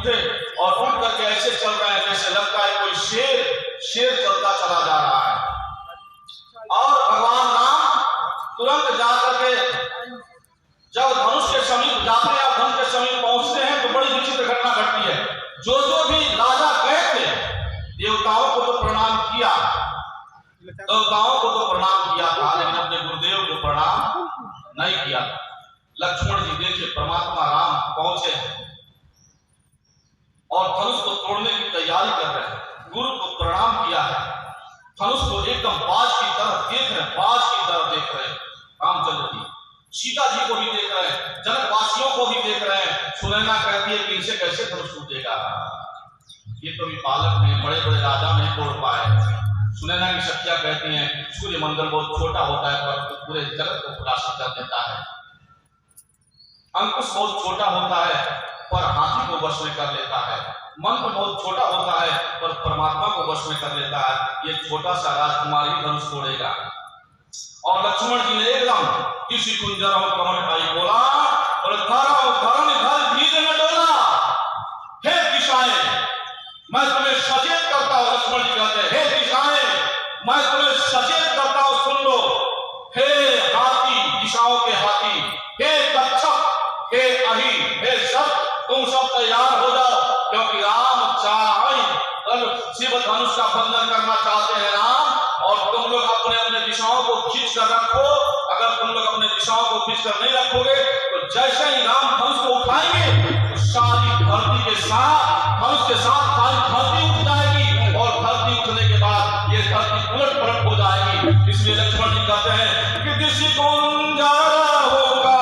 उठे और उठ करके ऐसे चल रहे हैं जैसे लगता है कोई शेर चलता चला जा रहा है। और भगवान राम तुरंत जाकर के जब धनुष के समीप जाते हैं, धनुष के समीप पहुंचते हैं तो बड़ी विचित्र घटना घटती है। जो भी राजा गए थे देवताओं को तो प्रणाम किया, था, लेकिन अपने गुरुदेव को प्रणाम नहीं किया। लक्ष्मण जी देखिए परमात्मा राम पहुंचे और धनुष को तोड़ने की तैयारी कर रहे हैं। गुरु को प्रणाम किया है, धनुष को एकदम बाज की तरह देख रहे हैं। रामचंद्र जी सीता जी को भी देख रहे हैं, जनकवासियों को भी देख रहे हैं। सुनैना कहती है कि इनसे कैसे धनुष टूटेगा, ये तो भी बालक ने, बड़े बड़े राजा नहीं तोड़ पाए। सुनैना की शक्तियां कहती हैं सूर्य मंडल बहुत छोटा होता है पर पूरे जगत को प्रकाशित कर देता है। अंकुश बहुत छोटा होता है पर हाथी को वश में कर लेता है। मंत्र बहुत छोटा होता है पर परमात्मा को वश में कर लेता है। ये छोटा सा राजकुमार ही धनुष तोड़ेगा। और लक्ष्मण जी ने एकदम किसी कुंजरों कमर पाई बोला और धरण धर धीज न डोला, हे दिशाएं मैं तुम्हें सचेत करता हूं। लक्ष्मण जी कहते हैं हे दिशाएं मैं तुम्हें सचेत करता हूं, सुन लो। हे हाथी, दिशाओं के हाथी, हे कच्छप, हे अहि, हे सब, तुम सब तैयार हो जाओ, क्योंकि राम शिव धनुष का बंधन करना चाहते हैं राम। और तुम लोग अपने अपने दिशाओं को खींच कर रखो। अगर तुम लोग अपने दिशाओं को खींच कर नहीं रखोगे तो जैसे ही राम धनुष को उठाएंगे तो सारी धरती के साथ, धनुष के साथ सारी धरती उठ जाएगी और धरती उठने के बाद ये धरती उलट पलट हो जाएगी। इसलिए लक्ष्मण जी कहते हैं कि किसी को होगा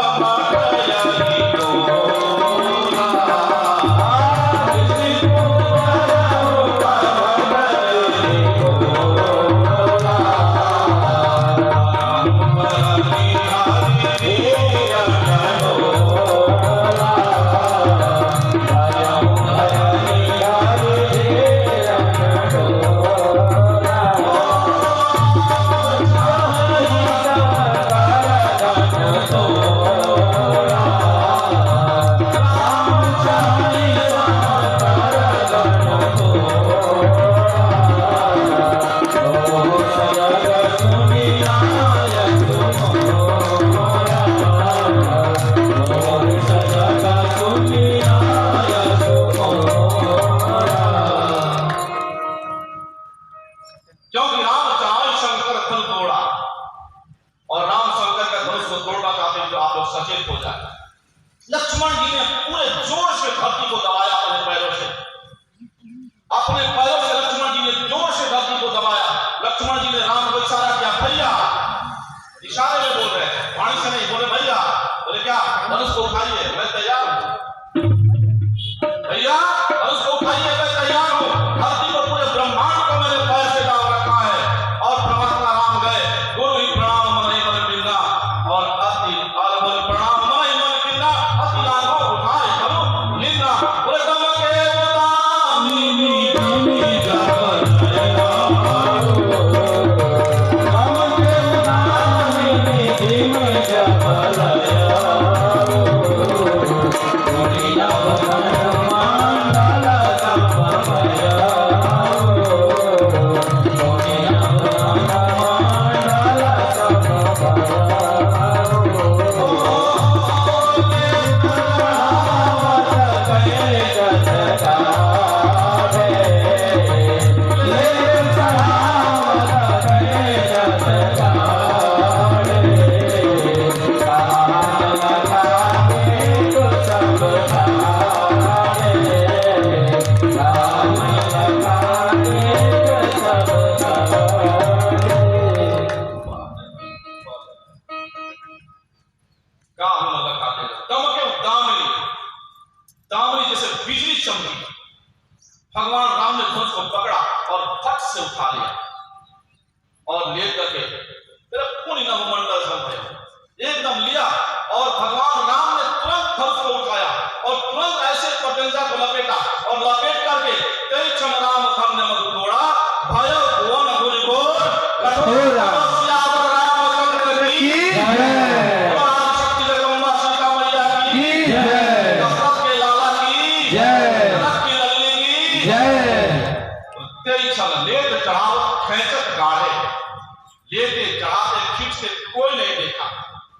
जय।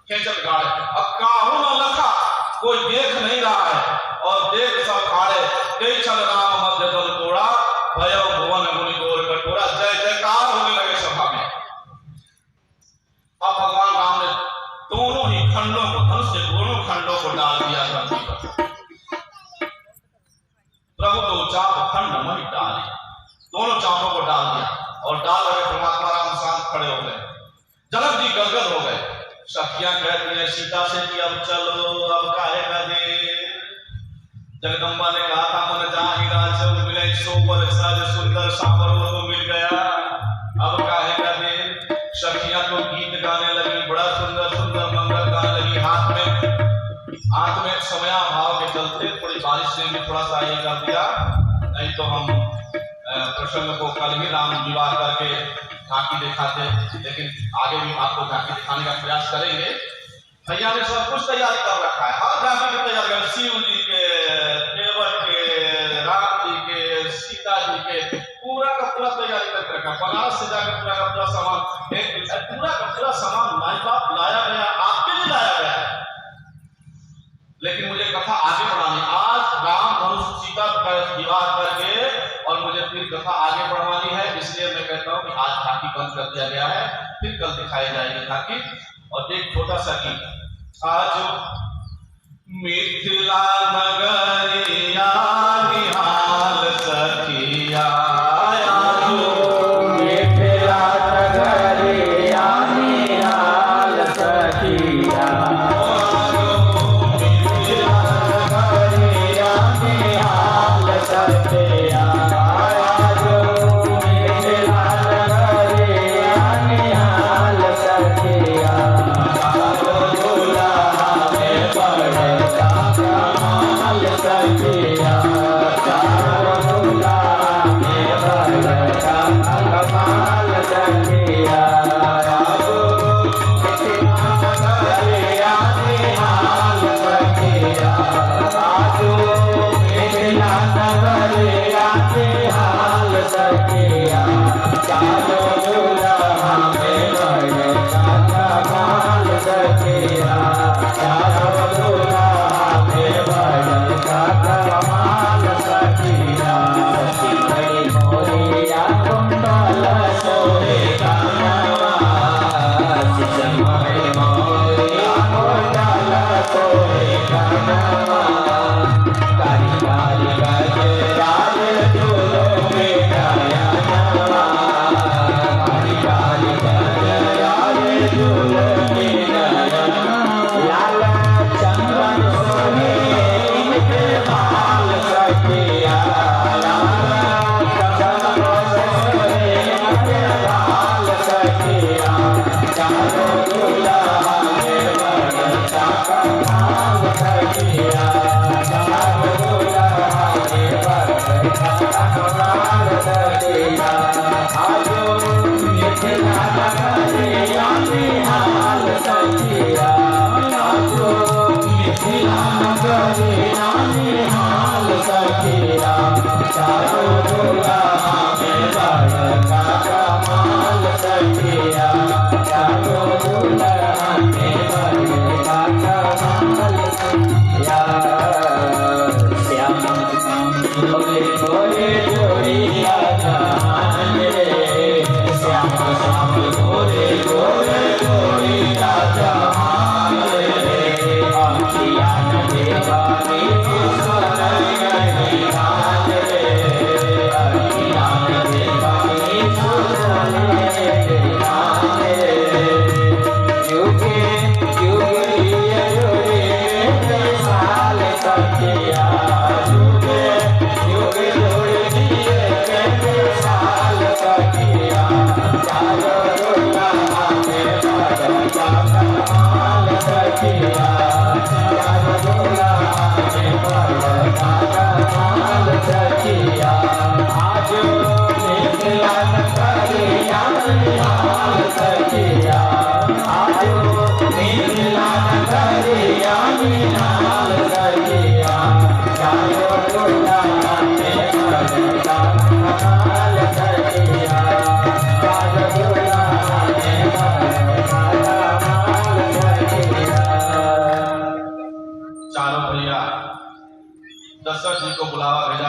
खेचत गाड़े। अब काहू न लखा, कोई देख नहीं रहा है, और देख सब खाड़े। कई छल राम मध्य दल तोड़ा, भयउ भुवन मुनि गोर कटोरा। जय जयकार होने लगे सभा में। अब भगवान राम ने दोनों ही खंडों को, धनुष के दोनों खंडों को डाल दिया धरती पर। प्रभु तो चाप खंड मही डाले, दोनों चापों को डाल दिया, और डाल रहे परमात्मा राम शांत खड़े हो गए। जनक जी गदगद हो गए। सखियां कहती हैं सीता से कि अब चलो, अब काहे का देर। जगदम्बा ने कहा था मन जाहि राजन मिले सोबर साज सुंदर सांवर वो तो मिल गया, अब काहे का देर। सखियां तो गीत गाने लगी, बड़ा सुंदर सुंदर मंगल गाने लगी। हाथ में समयाभाव के चलते थोड़ी बारिश ने भी थोड़ा सा ये कर दिया, नहीं तो हम प्रसंग को कल ही राम विवाह करके झांकी दिखाते, लेकिन आगे भी आपको झांकी दिखाने का प्रयास करेंगे। भैया ने सब कुछ तैयार कर रखा है, हर झांकी की तैयार कर, शिव जी के, देवर के, राम जी के, सीता जी के, पूरा का पूरा तैयारी करके रखा। बनारस से जाकर पूरा का पूरा सामान, पूरा का पूरा सामान माई बाप लाया गया, आपके लिए लाया गया है। लेकिन मुझे कथा आगे बढ़ानी, आज राम धनुष सीता का विवाह करके और मुझे फिर कथा आगे बढ़वानी है, इसलिए मैं कहता हूं कि आज झांकी बंद कर दिया गया है, फिर कल दिखाई जाएगी झांकी। और एक छोटा सा गीत। आज मिथिला नगरिया निहाल सखिया, मिथिला नगरिया निहाल सखिया,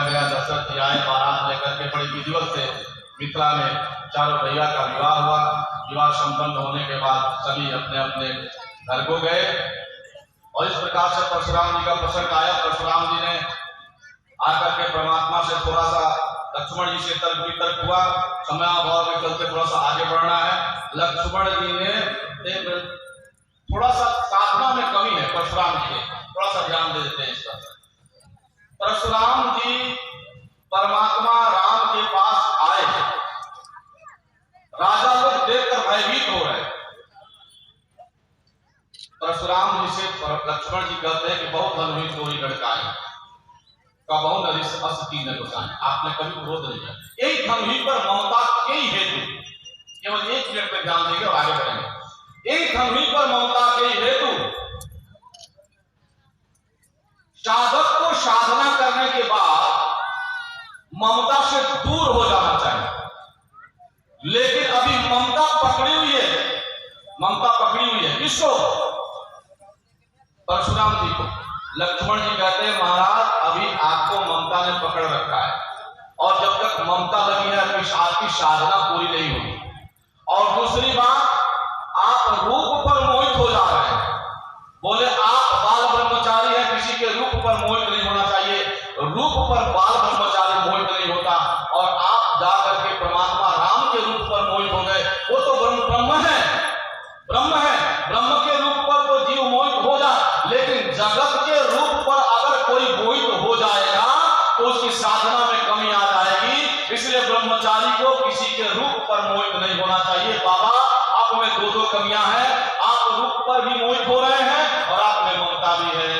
गया, दशरथ जी आए बारात लेकर के, बड़ी विधिवत से मिथिला में चारों भैया का विवाह हुआ। विवाह संपन्न होने के बाद सभी अपने अपने घर को गए और इस प्रकार से परशुराम जी का प्रसंग आया। परशुराम जी ने आकर के परमात्मा से थोड़ा सा लक्ष्मण जी से तर्क वितर्क हुआ। समय अभाव के चलते थोड़ा सा आगे बढ़ना है। लक्ष्मण जी ने थोड़ा सा साधना में कमी है परशुराम जी के, थोड़ा सा ध्यान दे देते हैं इस पर। परशुराम जी परमात्मा राम के पास आए, राजा लोग देखकर भयभीत हो रहे। परशुराम जी से लक्ष्मण जी कहते हैं कि बहुत धन हुई चोरी लड़काई का बहुत अस्ती न गुसाए, आपने कभी क्रोध नहीं किया। एक धन हुई पर ममता के ही हेतु, केवल एक मिनट में ध्यान देंगे और आगे बढ़ेंगे। एक धन हुई पर ममता के ही हेतु साधक को साधना करने के बाद ममता से दूर हो जाना चाहिए, लेकिन अभी ममता पकड़ी हुई है, ममता पकड़ी हुई है। किसको? परशुराम जी को। लक्ष्मण जी कहते हैं महाराज अभी आपको ममता ने पकड़ रखा है, और जब तक ममता लगी है आपकी साधना पूरी नहीं होगी। और दूसरी बात, आप रूप पर मोहित हो जा रहे हैं। बोले आप बाल ब्रह्मचारी है, किसी के रूप पर मोहित नहीं होना चाहिए। रूप पर बाल ब्रह्मचारी मोहित नहीं होता, और आप जाकर के परमात्मा राम के रूप पर मोहित हो गए। वो तो ब्रह्म है, ब्रह्म है, ब्रह्म के रूप पर तो जीव मोहित हो जा, लेकिन जगत के रूप पर अगर कोई मोहित हो जाएगा तो उसकी साधना में कमी आ जाएगी। इसलिए ब्रह्मचारी को किसी के रूप पर मोहित नहीं होना चाहिए। बाबा आप में दो कमियां हैं, आप रूप पर भी मोहित हो रहे हैं और आप में ममता भी है।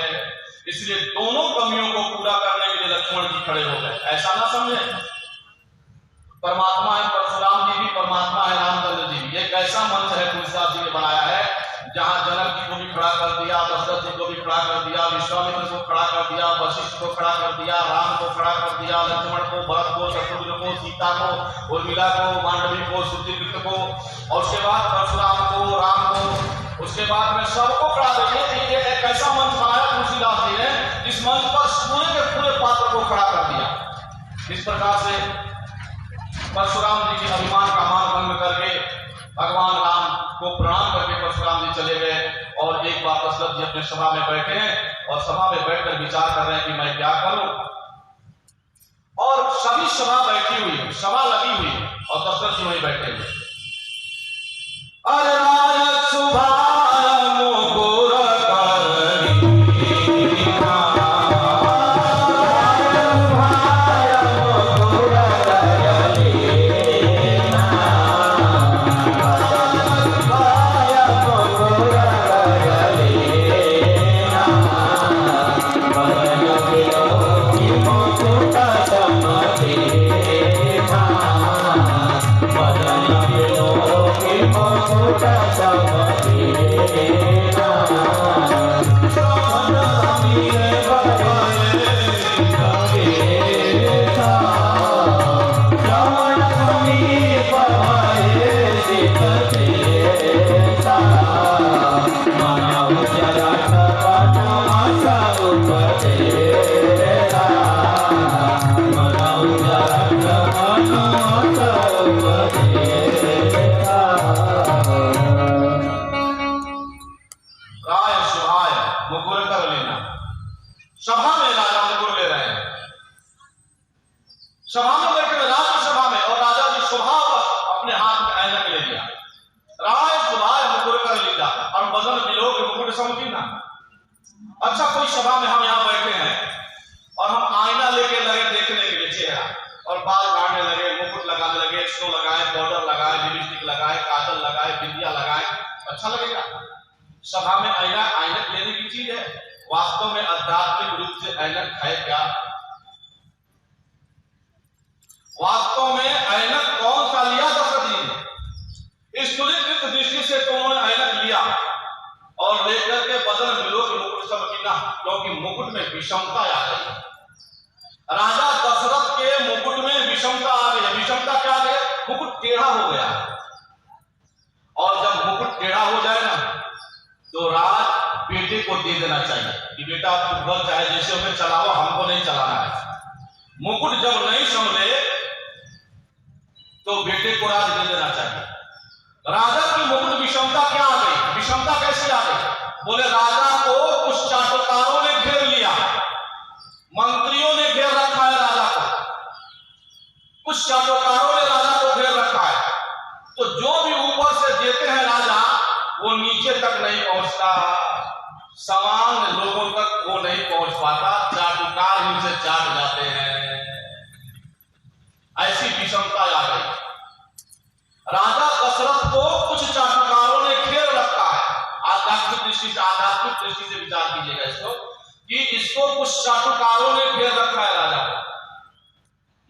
इसलिए दोनों कमियों को पूरा करने के लिए लक्ष्मण जी खड़े हो गए। ऐसा ना समझे, परमात्मा है, परशुराम जी भी परमात्मा है, रामचंद्र जी भी। एक ऐसा मंच है तुलसीदास जी ने बनाया है, जहां जनक जी को भी खड़ा कर दिया, दशरथ जी को भी खड़ा कर दिया, विश्वामित्र को खड़ा कर दिया, वशिष्ठ को खड़ा कर दिया, राम को खड़ा कर दिया, लक्ष्मण को, भरत को, शत्रुघ्न को, सीता को, उर्मिला को, मांडवी को, सुग्रीव को, और उसके बाद परशुराम को, राम को, उसके बाद में सबको खड़ा करके ये एक ऐसा मंच बनाया तुलसीदास जी ने, इस मंच पर पूरे के पूरे पात्र को खड़ा कर दिया। इस प्रकार से परशुराम जी के अभिमान का मान भंग करके भगवान राम को प्रणाम करके परशुराम जी चले गए। और एक बार दशरथ जी अपने सभा में बैठे हैं और सभा में बैठकर विचार कर रहे हैं कि मैं क्या करूं, और सभी सभा बैठी हुई है, सभा लगी हुई है और दशरथ जी वहीं बैठे हुए। अरे अच्छा कोई सभा में हम यहाँ बैठे हैं और हम आईना लेके लगे देखने के लिए चेहरा, और बाल काटने लगे, मुकुट लगाने लगे, स्नो लगाए, पाउडर लगाए, लिपस्टिक लगाए, काजल लगाए, बिंदिया लगाए, अच्छा लगेगा? सभा में आईना ऐनक लेने की चीज है। वास्तव में आध्यात्मिक रूप से ऐनक है क्या? वास्तव में ऐनक कौन सा लिया दशरथ जी ने? स्तुलित दृष्टि से तो उन्होंने ऐनक लिया और लेकर के बदन मिलो कि मुकुट चमकीना, क्योंकि मुकुट में विषमता आ गई। राजा दशरथ के मुकुट में विषमता आ गई। विषमता क्या है? मुकुट टेढ़ा हो गया, और जब मुकुट टेढ़ा हो जाए ना तो राज बेटे को दे देना चाहिए कि बेटा तू घर चाहे जैसे हमें चलाओ, हमको नहीं चलाना है। मुकुट जब नहीं संभले तो बेटे को राज दे देना चाहिए। राजा की मुकुट विषमता क्या आ गई, विषमता कैसी आ गई? बोले राजा को कुछ चाटुकारों ने घेर लिया, मंत्रियों ने घेर रखा है राजा को, कुछ चाटुकारों ने राजा को घेर रखा है। तो जो भी ऊपर से देते हैं राजा, वो नीचे तक नहीं पहुंचता, सामान्य लोगों तक वो नहीं पहुंच पाता, चाटुकार ही से चाट जाते हैं। ऐसी विषमता आ गई। राजा दशरथ को कुछ चाटुकारों ने घेर रखा है। आध्यात्मिक दृष्टि से विचार कीजिएगा इसको, कि इसको कुछ चाटुकारों ने घेर रखा है, राजा को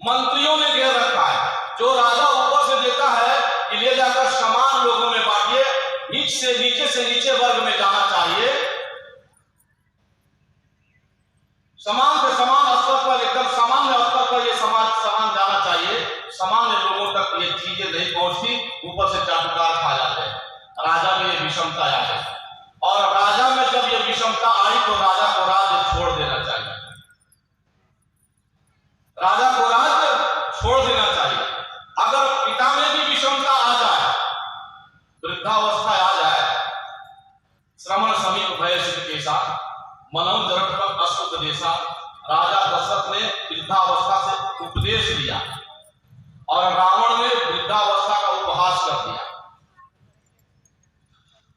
मंत्रियों ने घेर रखा है। जो राजा ऊपर से देता है कि ले जाकर समान लोगों में बांटिए, नीचे से नीचे वर्ग में जाना चाहिए, समान से समान स्तर पर, एकदम सामान्य स्तर पर ये समाज समान जाना चाहिए, सामान्य लोगों तक ये चीजें नहीं पहुंचती, ऊपर से चाटुकार खा जाते हैं। राजा में ये विषमता आ गई, और राजा में जब ये विषमता आई तो राजा को राज छोड़ देना चाहिए, राजा को राज छोड़ देना चाहिए। अगर पिता में भी विषमता आ जाए, वृद्धावस्था आ जाए, श्रवण समीप भय केसा मनौ जरठ अस्तुपदेशा, राजा दशरथ ने वृद्धावस्था से उपदेश दिया और रावण ने वृद्धावस्था का उपहास कर दिया।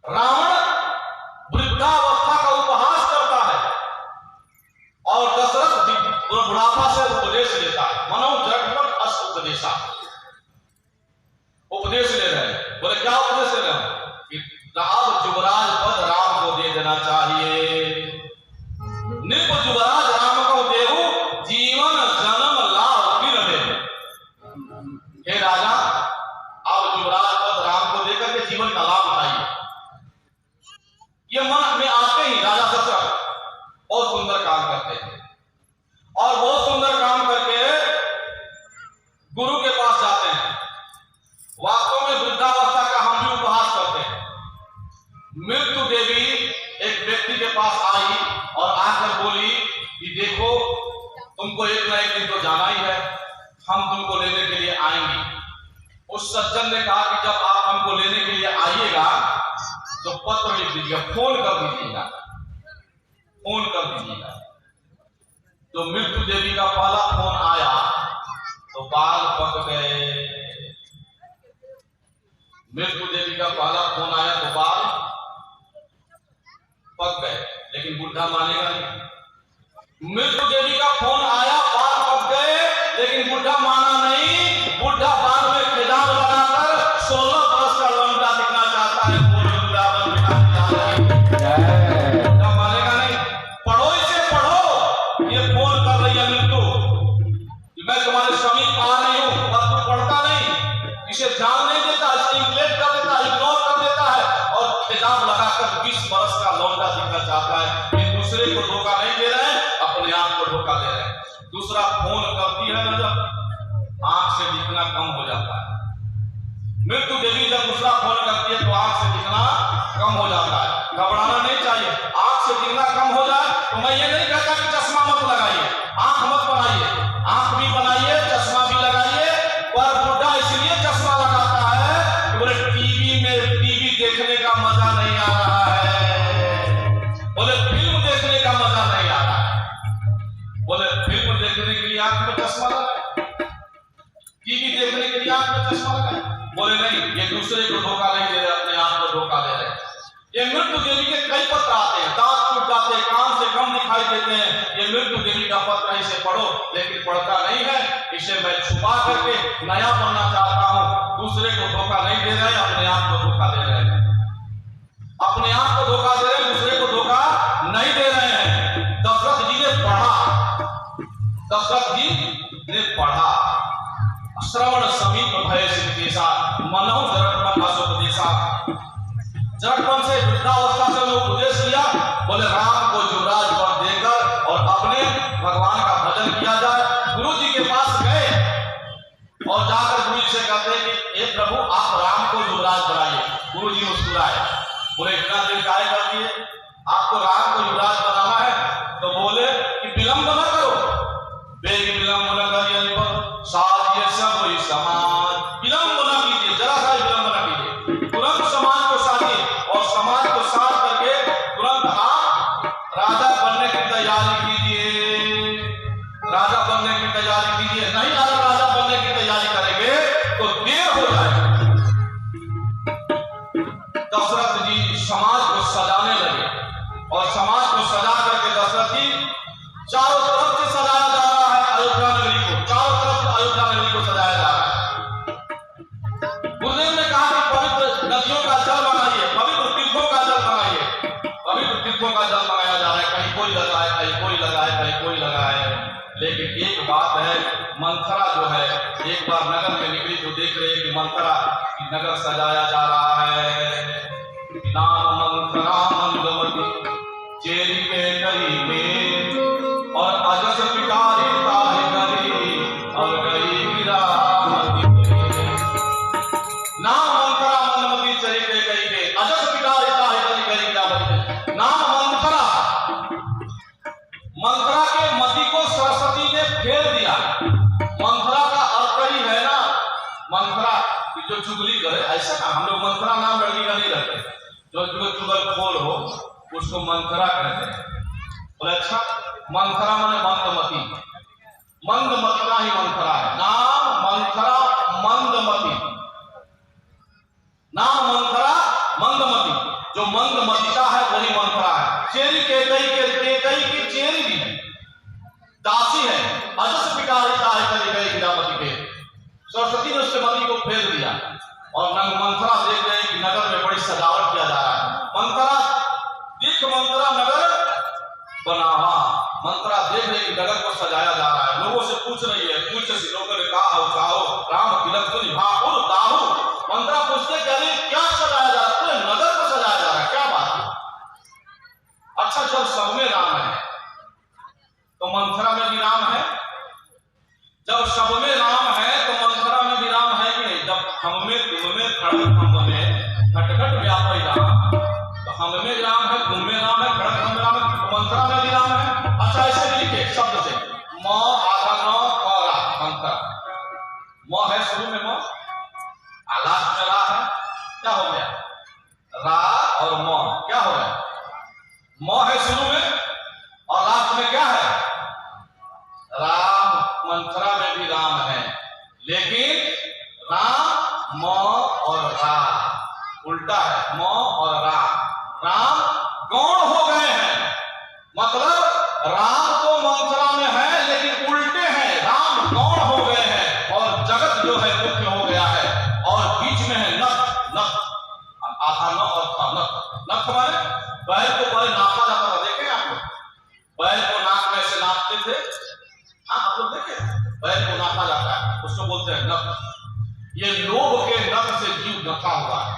रावण वृद्धावस्था का उपहास करता है और दशरथ बुढ़ापा से उपदेश लेता है। मनौ जरठ अस्तुपदेशा, उपदेश ले रहे हैं। बोले क्या उपदेश ले रहे हैं? अब युवराज पद राम को दे देना चाहिए, निप युवराज राम को देहु, जीवन जन्म लाभ फिर दे। हे राजा, अब युवराज पद राम को देकर के जीवन का लाभ उठाइए। ये मन में आते ही राजा दशरथ बहुत सुंदर काम करते हैं, और बहुत सुंदर काम करके गुरु के पास जाते हैं। वास्तव में वृद्धावस्था का हम भी उपहास करते हैं। मृत्यु देवी एक व्यक्ति के पास आई और आकर बोली कि देखो, तुमको एक न एक दिन तो जाना ही है, हम तुमको लेने के लिए आएंगे। उस सज्जन ने कहा कि जब आप हमको लेने के लिए आइएगा तो पत्र लिख दीजिएगा, फोन कर दीजिएगा, फोन कर दीजिएगा। तो मृत्यु देवी का पहला फोन आया तो बाल पक गए। मृत्यु देवी का पहला फोन आया तो बाल पक गए, लेकिन बुढ़ा मानेगा नहीं। मृत्यु देवी का फोन आया, बाल पक गए, लेकिन बुढ़ा माना नहीं। बुढ़ा बाल में खिजाब लगाकर 16 वर्ष का लौंडा दिखना चाहता है, बुढ़ा मानेगा नहीं। पढ़ो इसे, पढ़ो, ये फोन कर रही है मृत्यु कि मैं तुम्हारे समीप आ रही हूं, पर तू पढ़ता नहीं, इसे ध्यान नहीं देता, इसे इग्नोर कर देता है, इग्नोर कर देता है, और खिजाब लगाकर 20 वर्ष का लौंडा दिखना चाहता है। कि दूसरे को धोखा नहीं दे रहे हैं, अपने आप को धोखा दे रहे हैं। दूसरा फोन करती है ना, जब आंख से दिखना कम हो जाता है। मृत्यु देवी जब दूसरा फोन करती है तो आंख से दिखना कम हो जाता है। घबराना नहीं चाहिए, आंख से दिखना कम हो जाए तो मैं ये नहीं कहता कि चश्मा मत लगाइए, आंख मत बनाइए, आंख भी बनाइए, चश्मा भी लगाइए। पर बुढ़ा इसलिए चश्मा लगाता है कि बोले टीवी देखने का मजा नहीं आ रहा है, बोले फिल्म देखने का मजा नहीं आ रहा है। बोले फिल्म देखने के लिए आंख में चश्मा लगाए, टीवी देखने के लिए आंख में चश्मा लगाए। बोले नहीं, ये दूसरे को धोखा नहीं दे रहे, अपने आप को धोखा दे रहे। ये मृत्यु देवी के कई पत्र आते हैं, दांत टूट जाते हैं, कान से कम दिखाई देते हैं। ये मृत्यु देवी का पत्र है, इसे पढ़ो, लेकिन पढ़ता नहीं है। इसे मैं छुपा करके नया बनना चाहता हूं। दूसरे को धोखा नहीं दे रहे, अपने आप को धोखा दे रहे हैं, अपने आप को धोखा दे रहे हैं, दूसरे को धोखा नहीं दे रहे हैं। दशरथ जी ने पढ़ा, दशरथ जी ने पढ़ा, श्रवण समीप भय केसा मनौ जरठपन असुपदेशा। जरठपन से वृद्धावस्था से उन्हें उपदेश दिया। बोले राम को युवराज पद देकर और अपने भगवान का भजन किया जाए। गुरु जी के पास गए और जाकर गुरु जी से कहते हैं कि हे प्रभु, आप राम को युवराज बनाइए। गुरु जी मुस्कुराए, बोले इतना देर काहे कर दिए, आपको राम को युवराज बनाना है? तो बोले कि विलंब न करो, बेग विलंब न साजिए सब वही समाज। विलंब न कीजिए, जरा सा विलंब न कीजिए, तुरंत समाज को साजिए और समाज को साथ करके तुरंत आप राजा बनने की तैयारी कीजिए, राजा बनने की तैयारी कीजिए। नहीं अगर राजा बनने की तैयारी करेंगे तो देर हो जाएगी। दशरथ जी समाज को सजाने लगे और समाज को सजा करके दशरथ जी चारों तरफ से सजाया जा रहा है अयोध्या नगरी को, चारों तरफ से अयोध्या नगरी को सजाया जा रहा है। गुरुदेव ने कहा कि पवित्र नदियों का जल मंगाइए, पवित्र तीर्थों का जल मंगाइए, पवित्र तीर्थों का जल मंगाया जा रहा है। कहीं कोई लगा है, कहीं कोई लगा है, कहीं कोई लगा है। लेकिन एक बात है, मंथरा जो है एक बार नगर में निकली तो देख रहे हैं कि मंथरा की नगर सजाया जा रहा है। नाम मंथरा मंदमती चेरी के करी में और अजस पिटारी ताहि गरी और गई गिरामती में। नाम मंथरा मंदमती चेरी के करी में अजस पिटारी ताहि गरी गई गिरामती। नाम मंथरा, मंथरा के मति को सरस्वती ने फेर दिया। मंथरा का अर्थ ही है ना, मंथरा जो चुगली करे, ऐसा ना हम लोग मंथरा नाम लड़की का नहीं रखते, जो चुगलखोर हो उसको मंथरा कहते हैं। बोले अच्छा, मंथरा माने मंदमती, मंदमती का ही मंथरा है। नाम मंथरा मंदमती, नाम मंथरा मंदमती, जो मंदमतिता है वही मंथरा है। चेरी केकई की चेरी भी है, दासी है। अजस पिटारी ताहि गरी गई गिरामती के, सरस्वती ने उसके मति को फेर दिया। और मंथरा देख रहे हैं कि नगर में बड़ी सजावट किया जा रहा है। मंथरा दिख मंथरा नगर बनावा, मंथरा देख रहे कि नगर को सजाया जा रहा है। लोगों से पूछ रही है, पूछ से लोगों ने कहा हो चाहो राम तिलक सुनि भाकुर दाहु। मंथरा पूछते कह रही क्या सजाया जा रहा है, नगर को सजाया जा रहा है, क्या बात है। अच्छा, जब सब में राम है तो मंथरा में भी राम है, जब सब में राम है तो मंथरा में भी राम है कि नहीं। जब हम में तुम में खड़ग खंभ में खटखट व्यापी राम, तो हम में राम है, तुम में राम है, खड़ग खंभ राम है, तो मंथरा में भी राम है। अच्छा, ऐसे भी लिखे शब्द से म आधा न और मंथरा, म है शुरू में, म लास्ट में रा है, क्या हो गया रा, और म क्या हो गया, म है शुरू में और लास्ट में क्या है राम। मंथरा में भी राम है, लेकिन राम म और रा उल्टा है, म और रा। राम गौण हो गए हैं, मतलब राम तो मंथरा में है लेकिन उल्टे हैं, राम गौण हो गए हैं और जगत जो है मुख्य हो गया है। और बीच में है नख, नख आधा न और था नख। नख माने बैल को पहले नापा जाता था, देखे आप लोग बैल को नाक में से नापते थे, हाँ आप लोग देखे बैल को नापा जाता है, उसको बोलते हैं नख। ये लोभ के नख से जीव नखा हुआ है,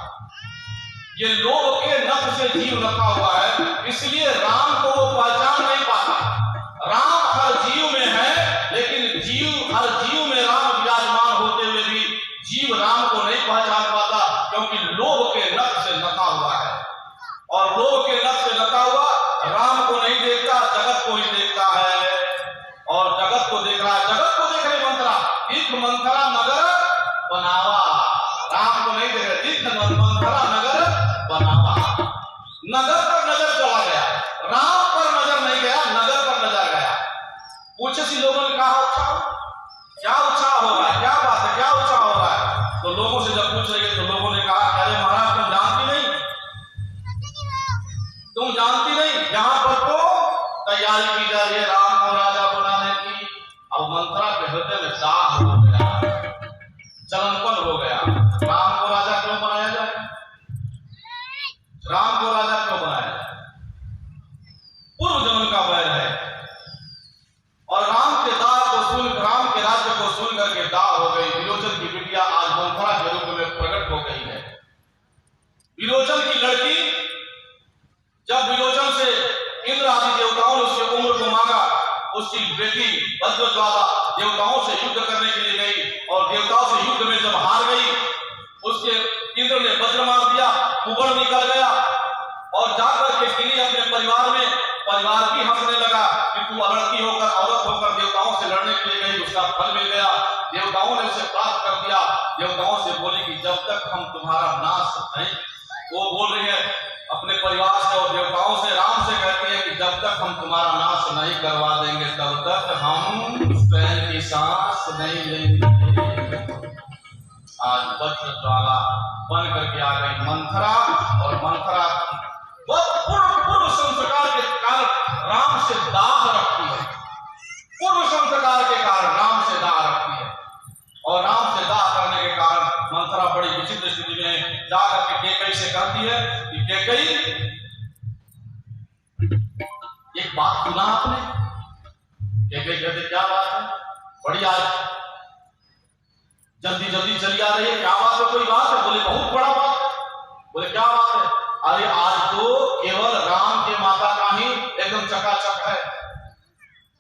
ये लोभ के नख से जीव नखा हुआ है, इसलिए राम को वो पहचान नहीं पाता। राम हर जीव में है, लेकिन जीव हर जीव में राम विराजमान होते हुए भी जीव राम को नहीं पहचान पाता, क्योंकि लोभ के नख से नखा हुआ है। और लोभ के नख से नखा हुआ राम को नहीं देखता, जगत को ही देखता है, और जगत को देख रहा है, जगत को देख रहे मंथरा। दिख मंथरा नगर बनावा, राम को नहीं देख रहे, दिख मंथरा नगर बनावा। नगर पर नजर चला गया, राम पर नजर नहीं गया, नगर पर नजर गया। पूछे सी लोगों ने कहा उत्साह, क्या उत्साह हो रहा है, क्या बात है, क्या उत्साह हो रहा है। तो लोगों से जब पूछ रही है तो लोगों ने कहा अरे महाराज तुम जानती नहीं, तुम जानती नहीं, यहाँ पर तो तैयारी की जा रही है राम को राजा बनाने की। अब मंथरा के हृदय में दाह हो गया, जलनपन हो गया। राम को राजा क्यों बनाया जाए, राम को राजा क्यों बनाया जाए, पूर्व जन्म का वैर है। और राम के दाह को सुन, राम के राज्य को सुन करके दाह हो गई। विरोचन की बिटिया आज मंथरा के रूप में प्रकट हो गई है। विरोचन की लड़की, जब विरोचन से इंद्र आदि देवताओं ने उसकी उम्र को मांगा, उसकी बेटी वज्रज्वाला देवताओं से युद्ध करने के लिए गई और देवताओं से युद्ध में जब हार गई, उसके इंद्र ने वज्र मार दिया, कुबड़ निकल गया और जाकर के गिरी अपने परिवार में। परिवार भी हंसने लगा कि तू लड़की होकर, औरत होकर देवताओं से लड़ने के लिए गई, उसका फल मिल गया। देवताओं ने उसे प्राप्त कर दिया। देवताओं से बोली कि जब तक हम तुम्हारा नाश नहीं, वो बोल रही है अपने परिवार से और देवताओं से, राम से कहती है कि जब तक हम तुम्हारा नाश नहीं करवा देंगे तब तक हम स्वयं की सांस नहीं लेंगे। आज वज्र ज्वाला बन करके आ गई मंथरा, और मंथरा पूर्व संस्कार के कारण राम से दाह रखती है। पूर्व संस्कार के कारण राम से दाह रखती है, और राम से दाह करने के कारण मंथरा बड़ी विचित्र स्थिति में जाकर के कैकई से कहती है कि कैकई, एक बात सुना आपने? कैकई कहते क्या बात है? बड़ी आज जल्दी जल्दी चली आ रही है, क्या बात है? कोई बात है? बोले बहुत बड़ा बात। बोले क्या बात है? अरे आज तो केवल राम के माता का ही एकदम चकाचक है,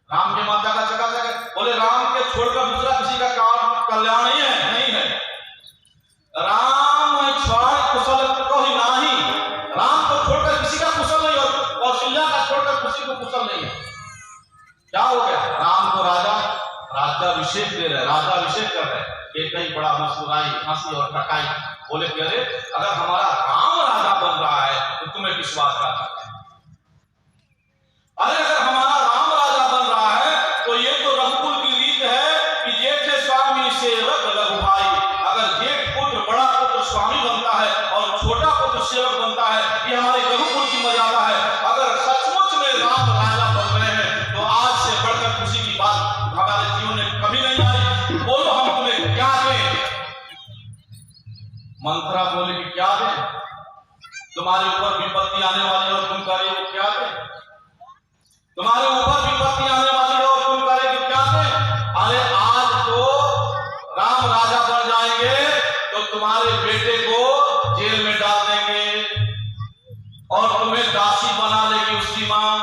राम के माता का चकाचक है। बोले राम के छोड़कर दूसरा किसी का काम कल्याण नहीं है, नहीं है। राम छोड़ कुशल को ही नहीं, राम को छोड़कर किसी का कुशल नहीं, और कौशल्या का छोड़कर किसी को कुशल नहीं है। क्या हो गया? राम को राजा राज्याभिषेक दे रहे, राज्याभिषेक कर रहे। कैकई बड़ा मुस्कुराई, हंसी और टकाई। बोले कि अरे अगर हमारा राम राजा बन रहा है तो तुम्हें किस बात का है? अरे अगर हमारा राम राजा बन रहा है तो ये तो रघुकुल की रीत है कि जेठ स्वामी सेवक लघु भाई। अगर जेठ पुत्र बड़ा पुत्र स्वामी बनता है और छोटा पुत्र सेवक बनता है, ये हमारे रघुकुल की मर्यादा है। अगर सचमुच में राम राजा बन रहे हैं तो आज से बढ़कर खुशी की बात हमारे जीवन में कभी नहीं आई। बोलो हम तुम्हें क्या दें? मंथरा बोले कि क्या दें? तुम्हारे ऊपर विपत्ति आने वाली और तुम कह रहे हो क्या दें? तुम्हारे ऊपर विपत्ति आने वाली है और तुम कह रहे हो क्या दें? अरे आज तो राम राजा बन जाएंगे तो तुम्हारे बेटे को जेल में डाल देंगे और तुम्हें दासी बना लेगी उसकी मां।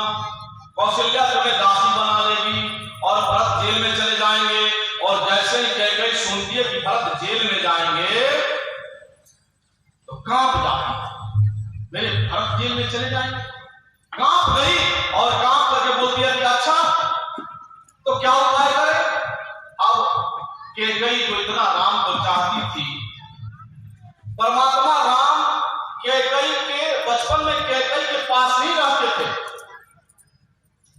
कौशल्या तुम्हें दासी बना लेगी और भरत जेल में चले जाएंगे। और जैसे ही कैकई सुनती है कि भरत जेल में जाएंगे तो कांप जाती, मेरे भरत जेल में चले जाएंगे। कांप गई और कांप करके बोलती है कि अच्छा तो क्या उपाय करें? अब कैकई को इतना राम को चाहती थी, परमात्मा राम कैकई के बचपन में कैकई के पास ही रहते थे।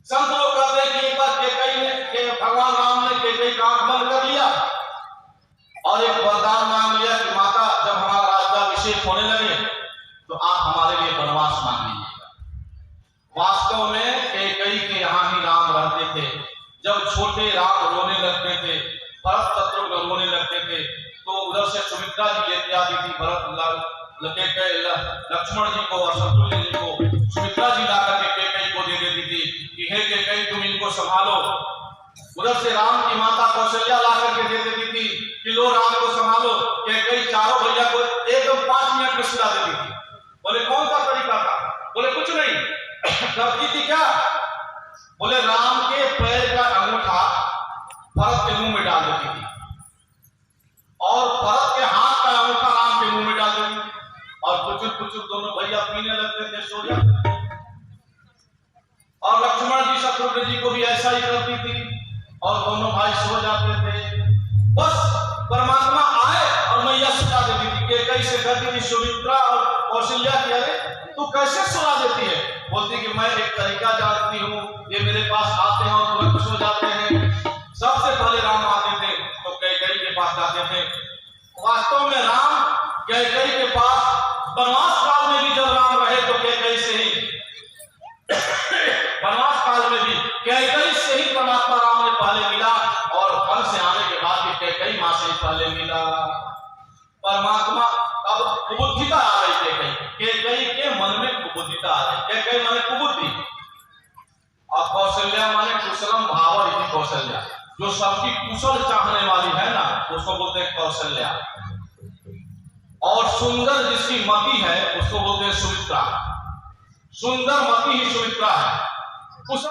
संत लोग कहते हैं कि एक बार कैकई ने, भगवान राम ने कैकई का आंख बंद कर लिया और एक वरदान मांग लिया कि माता जब हमारा राज्याभिषेक होने लगे तो आप हमारे लिए वनवास मांग लीजिएगा। वास्तव में कैकई के यहाँ ही राम रहते थे। जब छोटे राम रोने लगते थे, भरत शत्रुघ्न रोने लगते थे, तो उधर से सुमित्रा जी लेते आती थी भरत लक्ष्मण जी को और शत्रुघ्न जी को। सुमित्रा जी लाकर के कैकई को दे देती थी कि हे कैकई तुम इनको संभालो। उधर से राम की माता कौशल्या लाकर के दे देती थी कि लो राम को संभालो। कैकई चारों भैया को एकदम 5 मिनट में सुला देती थी। बोले कौन सा तरीका था? बोले कुछ नहीं। करती थी क्या? बोले राम के पैर का अंगूठा भरत के मुंह में डाल देती थी और भरत के हाथ का अंगूठा राम के मुंह में डाल देती थी और कुछ दोनों भैया पीने लगते थे, सो जाते। और लक्ष्मण जी शत्रुघ्न जी को भी ऐसा ही करती थी और दोनों भाई सो जाते थे। बस परमात्मा आए और मैया सुला देती थी। कैकई से कहती थी सुमित्रा और कौशल्या की अरे तू कैसे सुला देती है? बोलती कि मैं एक तरीका जानती हूँ, ये मेरे पास आते हैं और तुरंत सो जाते हैं। सबसे पहले राम आते थे तो कैकई के पास जाते थे। वास्तव में राम कैकई के पास वनवास काल में भी जब राम रहे तो कैकई से ही, वनवास काल में भी कैकई से ही परमात्मा राम ने पहले मिला और वन से आने के बाद भी कैकई मां से ही पहले मिला। परमात्मा अब कुबुद्धिता आ गई कैकई के मन में कुबुद्धिता आ गई। कैकई माने कुबुद्धि और कौशल्या माने कुशलम भाव। कौशल्या जो सबकी कुशल चाहने वाली है ना, उसको बोलते हैं कौशल्या। और सुंदर जिसकी मति है उसको बोलते हैं सुमित्रा। सुंदर मति ही सुमित्रा है।